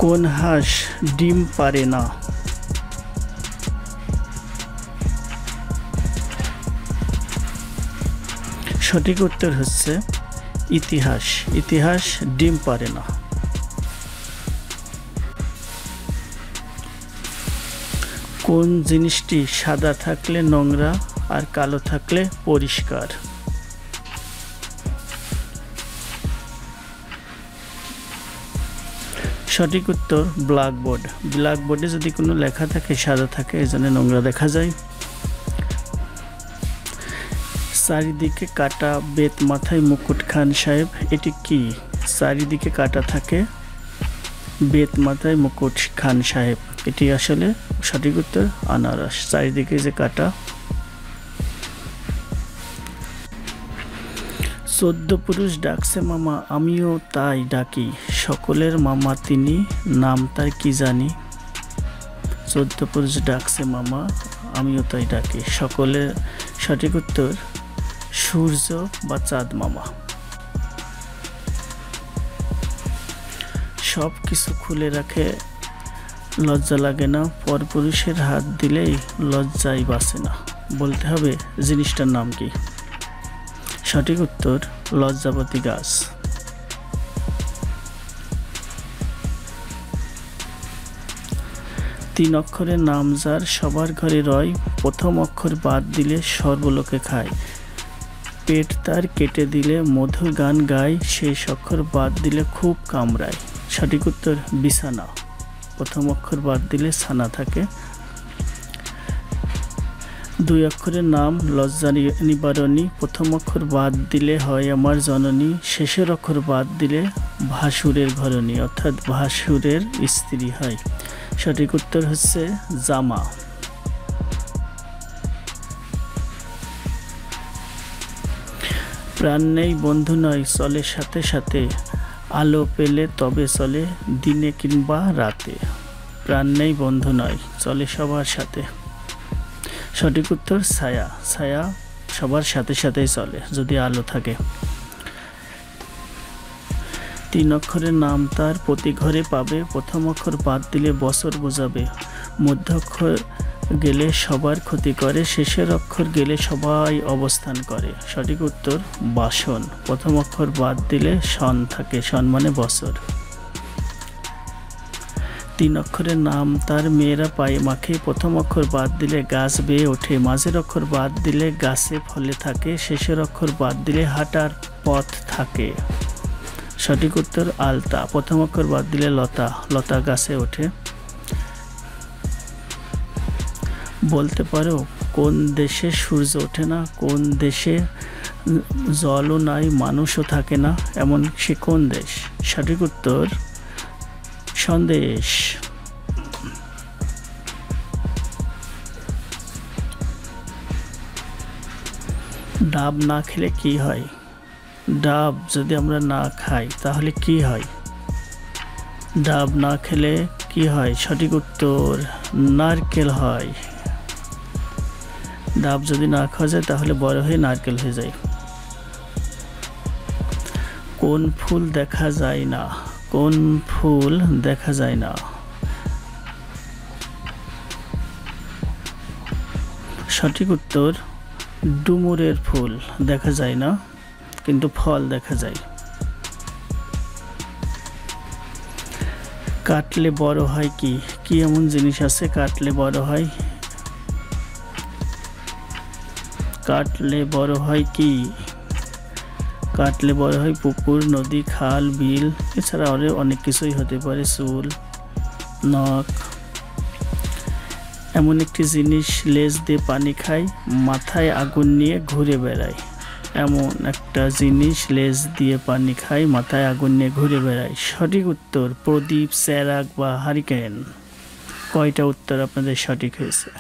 কোন হাঁস ডিম পারে না? সঠিক উত্তর হচ্ছে ইতিহাস। ইতিহাস ডিম পারে না। কোন জিনিসটি সাদা থাকলে নোংরা আর কালো থাকলে পরিষ্কার? সঠিক উত্তর ব্ল্যাকবোর্ড। ব্ল্যাকবোর্ডে যদি কোনো লেখা থাকে সাদা থাকে, এজন্য নোংরা দেখা যায়। চারিদিকে কাটা বেত মাথায় মুকুট খান সাহেব, এটি কি? চারিদিকে কাটা থাকে বেত মাথায় মুকুট খান সাহেব, এটি আসলে সঠিক উত্তর আনারস। চারিদিকে যে কাটা। 14 পুরুষ ডাকছে মামা, আমিও তাই ডাকি, সকলের মামা তিনি, নাম তার কি জানি? 14 পুরুষ ডাকছে মামা, আমিও তাই ডাকি, সকলের সঠিক উত্তর সূর্য বা চাঁদ মামা। সব কিছু খুলে রাখে, লজ্জা লাগে না, পরপুরুষের হাত দিলেই লজ্জায় বাঁচে না। বলতে হবে জিনিসটার নাম কি? সঠিক উত্তর লজ্জাবতী গাছ। 3 অক্ষরের নাম যার সবার ঘরে রয়, প্রথম অক্ষর বাদ দিলে সর্বলোকে খায়, পেট তার কেটে দিলে মধুর গান গায়, শেষ অক্ষর বাদ দিলে খুব কামড়ায়। সঠিক উত্তর বিছানা। প্রথম অক্ষর বাদ দিলে ছানা থাকে। 2 অক্ষরের নাম লজ্জা নিবারণী, প্রথম অক্ষর বাদ দিলে হয় আমার জননী, শেষের অক্ষর বাদ দিলে ভাসুরের ঘরণী, অর্থাৎ ভাসুরের স্ত্রী হয়। সঠিক উত্তর হচ্ছে জামা। প্রাণ নেই বন্ধু নয়, চলে সাথে সাথে, আলো পেলে তবে চলে দিনে কিংবা রাতে। প্রাণ নেই বন্ধু নয়, চলে সবার সাথে। সঠিক উত্তর ছায়া। ছায়া সবার সাথে সাথেই চলে যদি আলো থাকে। 3 অক্ষরের নাম তার প্রতি ঘরে পাবে, প্রথম অক্ষর বাদ দিলে বছর বোঝাবে, মধ্য অক্ষর গেলে সবার ক্ষতি করে, শেষের অক্ষর গেলে সবাই অবস্থান করে। সঠিক উত্তর বাসন। প্রথম অক্ষর বাদ দিলে সন থাকে, সন মানে বছর। 3 অক্ষরের নাম তার মেয়েরা পায়ে মাখে, প্রথম অক্ষর বাদ দিলে গাছ বেয়ে ওঠে, মাঝের অক্ষর বাদ দিলে গাছে ফলে থাকে, শেষের অক্ষর বাদ দিলে হাঁটার পথ থাকে। সঠিক উত্তর আলতা। প্রথম অক্ষর বাদ দিলে লতা, লতা গাছে ওঠে। বলতে পারো কোন দেশে সূর্য ওঠে না, কোন দেশে জলও নাই মানুষও থাকে না, এমন সে কোন দেশ? সঠিক উত্তর সন্দেশ। ডাব না খেলে কি হয়? ডাব যদি আমরা না খাই তাহলে কি হয়? ডাব না খেলে কি হয়? সঠিক উত্তর নারকেল হয়। ডাব যদি না খাওয়া যায় তাহলে বড় হয়ে নারকেল হয়ে যায়। কোন ফুল দেখা যায় না? কোন ফুল দেখা যায় না? সঠিক উত্তর ডুমুরের ফুল দেখা যায় না, কিন্তু ফল দেখা যায়। কাটলে বড় হয় কি? কি এমন জিনিস আছে কাটলে বড় হয়? কাটলে বড় হয় কি? কাটলে বড় হয় পুকুর, নদী, খাল, বিল, এছাড়া আরও অনেক কিছুই হতে পারে, চুল, নখ। এমন একটি জিনিস লেজ দিয়ে পানি খায়, মাথায় আগুন নিয়ে ঘুরে বেড়ায়। এমন একটা জিনিস লেজ দিয়ে পানি খায়, মাথায় আগুন নিয়ে ঘুরে বেড়ায়। সঠিক উত্তর প্রদীপ, চেরাগ বা হারিকেন। কয়টা উত্তর আপনাদের সঠিক হয়েছে?